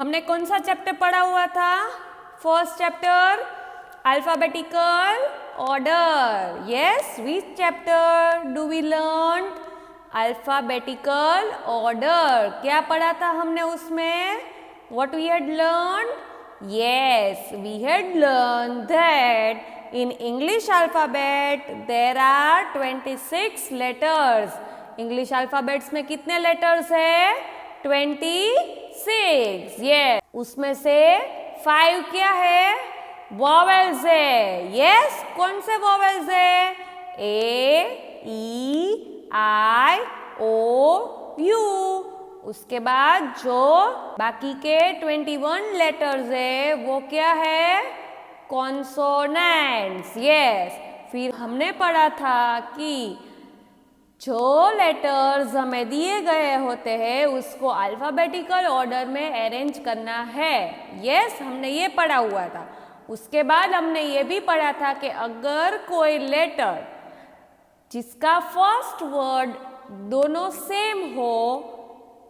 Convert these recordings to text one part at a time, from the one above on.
हमने कौन सा चैप्टर पढ़ा हुआ था? First chapter alphabetical order. Yes, which chapter do we learn? Alphabetical order. क्या पढ़ा था हमने उसमें? What we had learn? Yes, we had learn that in English alphabet there are 26 letters. English alphabets में कितने letters है? 26. Yes. उसमें से 5 क्या है? Vowels है. Yes. कौन से vowels है? A, E, I, O, U. उसके बाद जो बाकी के 21 letters है वो क्या है? कॉन्सोनेंट्स. यस. फिर हमने पढ़ा था कि जो लेटर्स हमें दिए गए होते हैं उसको अल्फाबेटिकल ऑर्डर में अरेंज करना है. यस, हमने ये पढ़ा हुआ था. उसके बाद हमने ये भी पढ़ा था कि अगर कोई लेटर जिसका फर्स्ट वर्ड दोनों सेम हो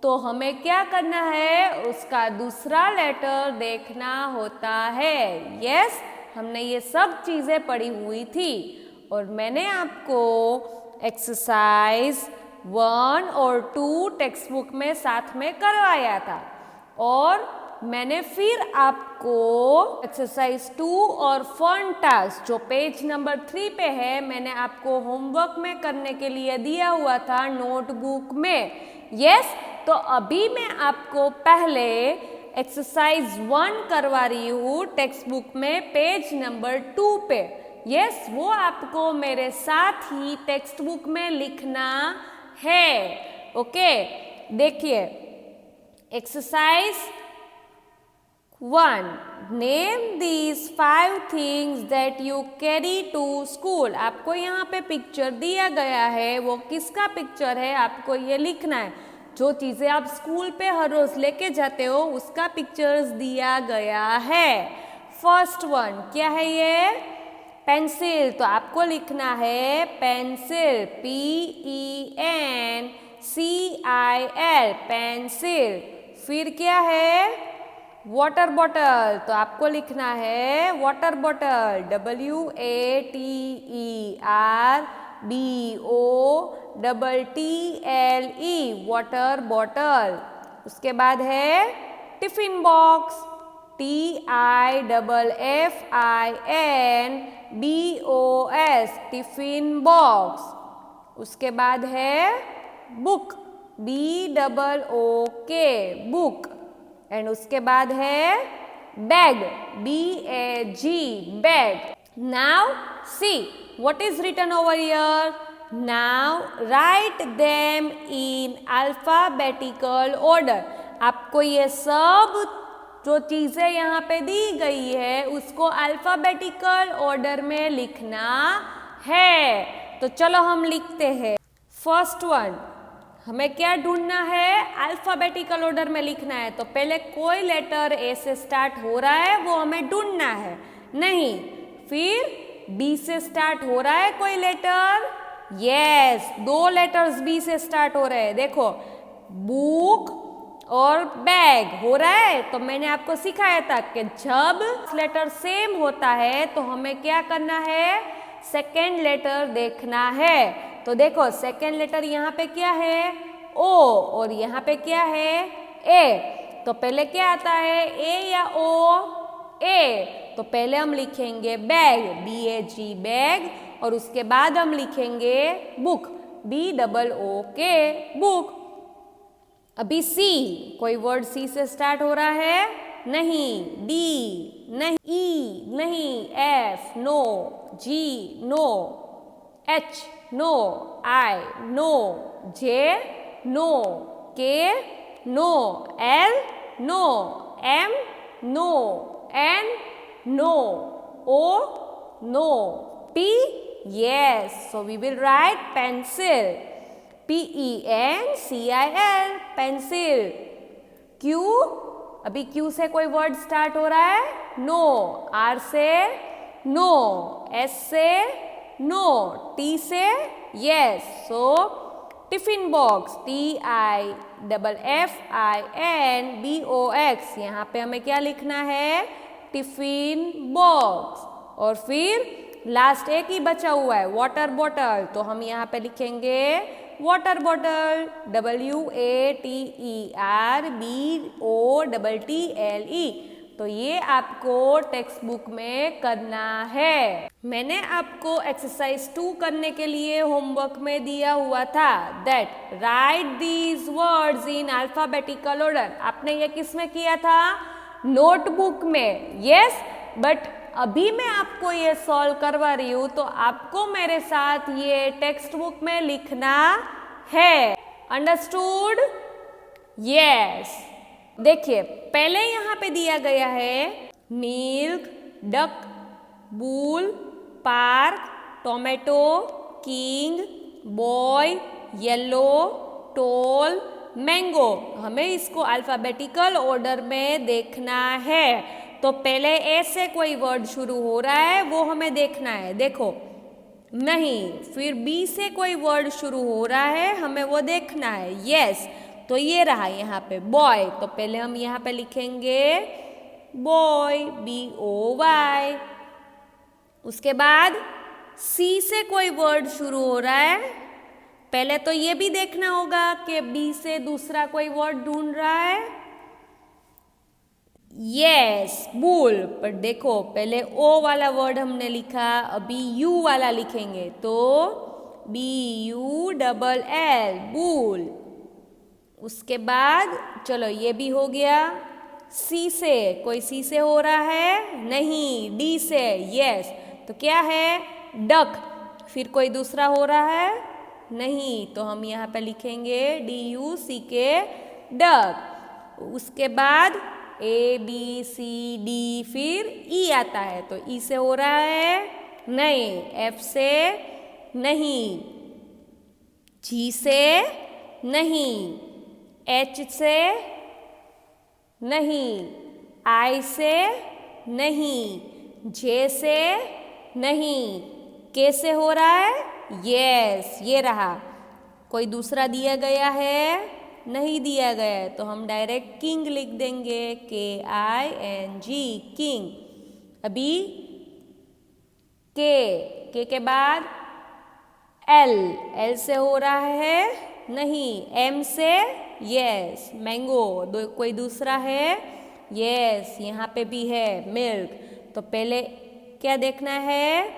तो हमें क्या करना है? उसका दूसरा लेटर देखना होता है. यस, हमने ये सब चीज़ें पढ़ी हुई थी और मैंने आपको एक्सरसाइज 1 और 2 टेक्स्ट बुक में साथ में करवाया था और मैंने फिर आपको एक्सरसाइज 2 और फन टास्क जो पेज नंबर 3 पे है मैंने आपको होमवर्क में करने के लिए दिया हुआ था नोटबुक में. यस, तो अभी मैं आपको पहले एक्सरसाइज 1 करवा रही हूँ टेक्स्ट बुक में पेज नंबर 2 पे. यस, वो आपको मेरे साथ ही टेक्स्ट बुक में लिखना है. ओके, देखिए exercise 1. Name these 5 things that you carry to school. आपको यहाँ पे पिक्चर दिया गया है. वो किसका पिक्चर है आपको ये लिखना है. जो चीज़ें आप स्कूल पे हर रोज लेके जाते हो उसका पिक्चर्स दिया गया है. फर्स्ट वन क्या है ये? पेंसिल. तो आपको लिखना है पेंसिल. PENCIL pencil. फिर क्या है? Water bottle. तो आपको लिखना है water bottle. WATERBOTTLE water bottle. उसके बाद है tiffin box. TIFFINBOX tiffin box. उसके बाद है बुक. BOOK book. एंड उसके बाद है bag. BAG bag. Now see what is written over here. Now write them in alphabetical order. आपको ये सब जो चीज़ें यहाँ पे दी गई है उसको अल्फाबेटिकल ऑर्डर में लिखना है. तो चलो हम लिखते हैं. फर्स्ट वन हमें क्या ढूंढना है? अल्फाबेटिकल ऑर्डर में लिखना है. तो पहले कोई लेटर ए से स्टार्ट हो रहा है वो हमें ढूंढना है. नहीं, फिर बी से स्टार्ट हो रहा है कोई लेटर. यस, 2 लेटर्स बी से स्टार्ट हो रहे हैं. देखो बुक और बैग हो रहा है. तो मैंने आपको सिखाया था कि जब लेटर सेम होता है तो हमें क्या करना है? सेकेंड लेटर देखना है. तो देखो सेकेंड लेटर यहाँ पे क्या है? ओ. और यहाँ पे क्या है? ए. तो पहले क्या आता है? ए या ओ? ए. तो पहले हम लिखेंगे बैग. BAG bag. और उसके बाद हम लिखेंगे बुक. BOOK book. अभी सी. कोई वर्ड सी से स्टार्ट हो रहा है? नहीं. डी नहीं. ई नहीं. F no. G no. H no. I no. J no. K no. L no. M no. N no. O no. P yes. So we will write pencil. PENCIL pencil. Q. अभी Q से कोई word start हो रहा है? No. R से no. S से no. T से yes. So tiffin box, TIFFINBOX, यहाँ पे हमें क्या लिखना है, टिफिन बॉक्स। और फिर लास्ट एक ही बचा हुआ है, वाटर बॉटल, तो हम यहाँ पे लिखेंगे वाटर बॉटल, WATERBOTTLE। तो ये आपको टेक्स्ट बुक में करना है। मैंने आपको एक्सरसाइज 2 करने के लिए होमवर्क में दिया हुआ था, that right these words in alphabetical order. आपने ये किस में किया था, नोटबुक में, यस। बट अभी मैं आपको ये सॉल्व करवा रही हूँ, तो आपको मेरे साथ ये टेक्स्ट बुक में लिखना है। अंडरस्टूड? यस। देखिए, पहले यहाँ पे दिया गया है milk, duck, bull, park, tomato, king, boy, yellow, toll, mango. हमें इसको अल्फाबेटिकल ऑर्डर में देखना है। तो पहले ए से कोई वर्ड शुरू हो रहा है वो हमें देखना है, देखो, नहीं। फिर बी से कोई वर्ड शुरू हो रहा है, हमें वो देखना है, यस। तो ये रहा यहाँ पे बॉय, तो पहले हम यहाँ पे लिखेंगे बॉय, BOY। उसके बाद सी से कोई वर्ड शुरू हो रहा है, पहले तो ये भी देखना होगा कि बी से दूसरा कोई वर्ड ढूंढ रहा है, यस, बुल। पर देखो, पहले ओ वाला वर्ड हमने लिखा, अभी यू वाला लिखेंगे, तो BULL, बुल। उसके बाद चलो ये भी हो गया। सी से कोई सी से हो रहा है, नहीं। डी से, यस। तो क्या है, डक। फिर कोई दूसरा हो रहा है, नहीं। तो हम यहाँ पे लिखेंगे DUCK, डक। उसके बाद ABCD, फिर ई आता है, तो ई से हो रहा है, नहीं। F से, नहीं। G से, नहीं। H से, नहीं। I से, नहीं। J से, नहीं। K से हो रहा है, यस, ये रहा। कोई दूसरा दिया गया है, नहीं दिया गया है, तो हम डायरेक्ट किंग लिख देंगे, KING, किंग। अभी के के बाद L से हो रहा है, नहीं। M से, यस, मैंगो। कोई दूसरा है, यस, यहाँ पे भी है, मिल्क। तो पहले क्या देखना है,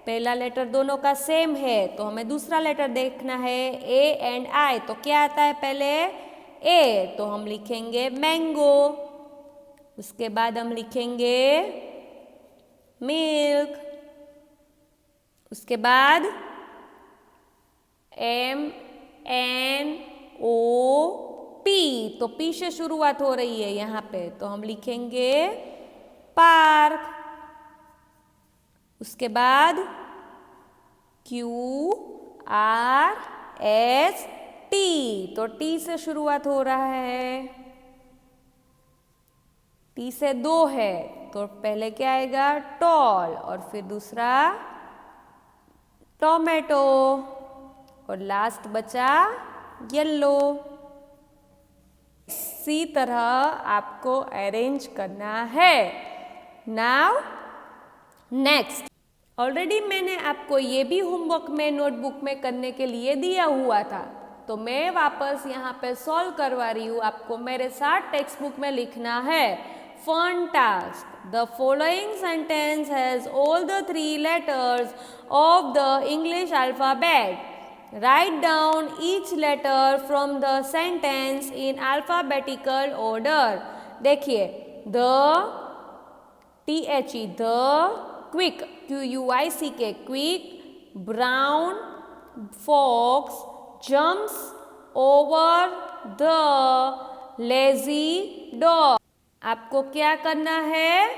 पहला लेटर दोनों का सेम है, तो हमें दूसरा लेटर देखना है, A एंड I। तो क्या आता है पहले, A, तो हम लिखेंगे मैंगो। उसके बाद हम लिखेंगे मिल्क। उसके बाद MNOP, तो P से शुरुआत हो रही है यहाँ पे, तो हम लिखेंगे पार्क। उसके बाद QRST, तो T से शुरुआत हो रहा है, T से 2 है, तो पहले क्या आएगा, टॉल, और फिर दूसरा टोमेटो, और लास्ट बचा येलो। इसी तरह आपको अरेंज करना है। नाउ नेक्स्ट, ऑलरेडी मैंने आपको ये भी होमवर्क में नोटबुक में करने के लिए दिया हुआ था, तो मैं वापस यहाँ पे सॉल्व करवा रही हूँ। आपको मेरे साथ टेक्स्ट बुक में लिखना है। Fun task, the following sentence has all the 3 letters of the English alphabet. Write down each letter from the sentence in alphabetical order. देखिए, the, THE, the, quick, QUICK, quick, brown fox jumps over the lazy dog. आपको क्या करना है,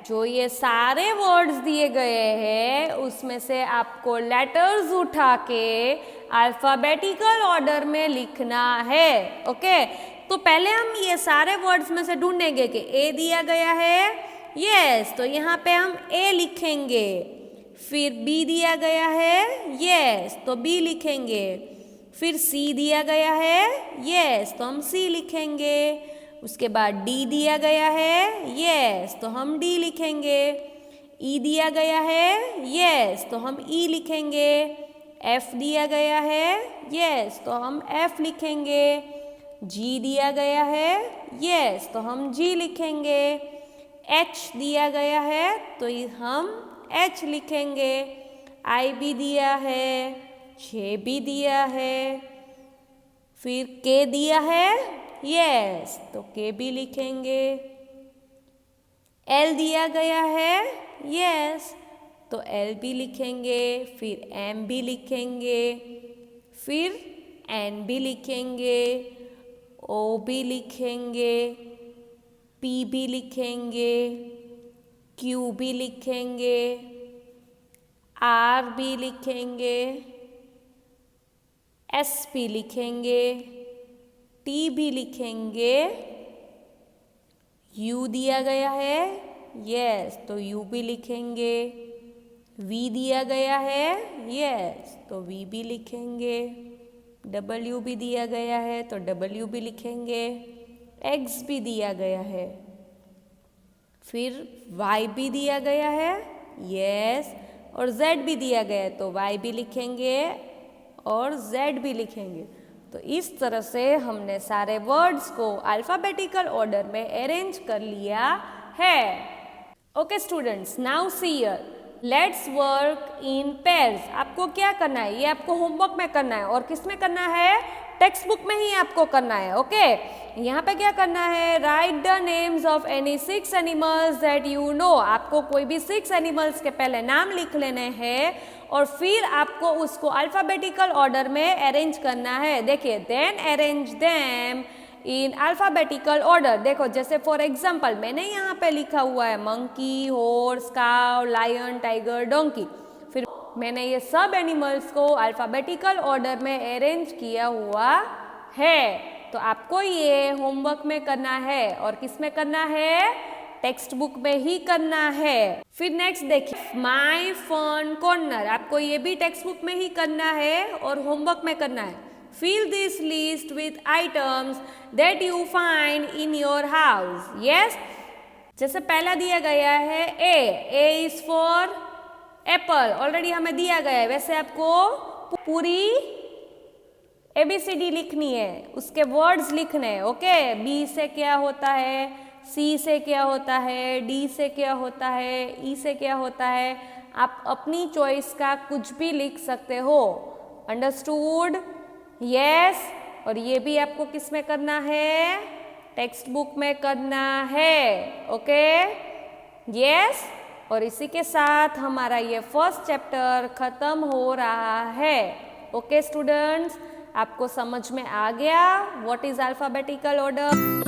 जो ये सारे words दिए गए हैं उसमें से आपको लेटर्स उठा के अल्फाबेटिकल ऑर्डर में लिखना है, ओके। तो पहले हम ये सारे वर्ड्स में से ढूंढेंगे कि ए दिया गया है, यस, तो यहाँ पे हम ए लिखेंगे। फिर बी दिया गया है, यस, तो बी लिखेंगे। फिर सी दिया गया है, यस, तो हम सी लिखेंगे। उसके बाद डी दिया गया है, यस, तो हम डी लिखेंगे। ई दिया गया है, यस, तो हम ई लिखेंगे। एफ दिया गया है, यस, तो हम एफ लिखेंगे। जी दिया गया है, यस, तो हम जी लिखेंगे। एच दिया गया है तो हम एच लिखेंगे। आई भी दिया है, जे भी दिया है, फिर के दिया है, यस, तो के भी लिखेंगे। एल दिया गया है, यस, तो एल भी लिखेंगे। फिर एम भी लिखेंगे, फिर एन भी लिखेंगे, ओ भी लिखेंगे, पी भी लिखेंगे, क्यू भी लिखेंगे, आर भी लिखेंगे, एस भी लिखेंगे, टी भी लिखेंगे। यू दिया गया है, यस, तो यू भी लिखेंगे। वी दिया गया है, यस, तो वी भी लिखेंगे। डब्ल्यू भी दिया गया है तो डब्ल्यू भी लिखेंगे। एक्स भी दिया गया है, फिर वाई भी दिया गया है, यस, और जेड भी दिया गया है तो वाई भी लिखेंगे और जेड भी लिखेंगे। तो इस तरह से हमने सारे वर्ड्स को अल्फ़ाबेटिकल ऑर्डर में अरेंज कर लिया है। Okay students, now see here, let's work in pairs. आपको क्या करना है, ये आपको होमवर्क में करना है और किस में करना है, टेक्स्ट बुक में ही आपको करना है। ओके, यहाँ पे क्या करना है, right the names of any 6 animals that you know. आपको कोई भी 6 एनिमल्स के पहले नाम लिख लेने हैं और फिर आपको उसको अल्फ़ाबेटिकल ऑर्डर में अरेंज करना है। देखिए, then arrange them in alphabetical order. देखो, जैसे फॉर एग्जाम्पल मैंने यहाँ पे लिखा हुआ है monkey, horse, cow, lion, tiger, donkey. फिर मैंने ये सब एनिमल्स को अल्फ़ाबेटिकल ऑर्डर में अरेंज किया हुआ है। तो आपको ये होमवर्क में करना है और किस में करना है, टेक्स्ट बुक में ही करना है। फिर नेक्स्ट देखिए, माय फन कॉर्नर। आपको ये भी टेक्स्ट बुक में ही करना है और होमवर्क में करना है। Fill this list with items that you find in your house. Yes? जैसे पहला दिया गया है A is for apple. Already हमें दिया गया है, वैसे आपको पूरी ABCD लिखनी है, उसके वर्ड्स लिखने हैं। ओके, B से क्या होता है, C से क्या होता है, D से क्या होता है, E से क्या होता है। आप अपनी चॉइस का कुछ भी लिख सकते हो। अंडरस्टूड? यस, और ये भी आपको किस में करना है, टेक्स्ट बुक में करना है। ओके, यस, और इसी के साथ हमारा ये फर्स्ट चैप्टर खत्म हो रहा है। ओके स्टूडेंट्स, आपको समझ में आ गया व्हाट इज अल्फाबेटिकल ऑर्डर।